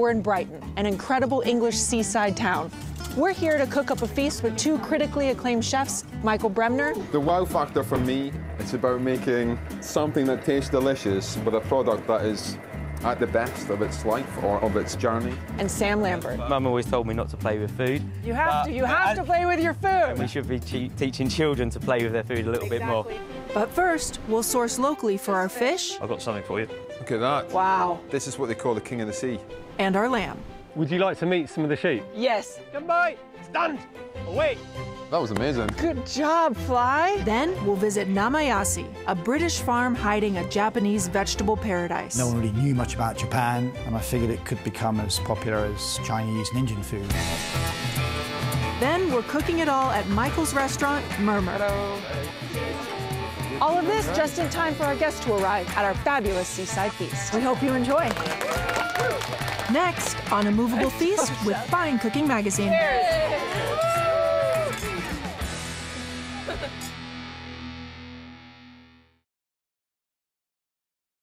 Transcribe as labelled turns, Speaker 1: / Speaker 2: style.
Speaker 1: we're in Brighton, an incredible English seaside town. We're here to cook up a feast with two critically acclaimed chefs, Michael Bremner.
Speaker 2: The wow factor for me, it's about making something that tastes delicious with a product that is at the best of its life or of its journey.
Speaker 1: And Sam Lambert.
Speaker 3: Mum always told me not to play with food.
Speaker 1: You have to play with your food.
Speaker 3: And we should be teaching children to play with their food a little bit more.
Speaker 1: But first, we'll source locally for our fish.
Speaker 3: I've got something for you.
Speaker 2: Look at that.
Speaker 1: Wow.
Speaker 2: This is what they call the king of the sea.
Speaker 1: And our lamb.
Speaker 4: Would you like to meet some of the sheep?
Speaker 1: Yes.
Speaker 3: Good boy. Stand. Away.
Speaker 2: That was amazing.
Speaker 1: Good job, Fly. Then we'll visit Namayasai, a British farm hiding a Japanese vegetable paradise.
Speaker 5: No one really knew much about Japan, and I figured it could become as popular as Chinese and Indian food.
Speaker 1: Then we're cooking it all at Michael's restaurant, Murmur. All of this just in time for our guests to arrive at our fabulous seaside feast. We hope you enjoy. Next on A Moveable Feast with Fine Cooking Magazine.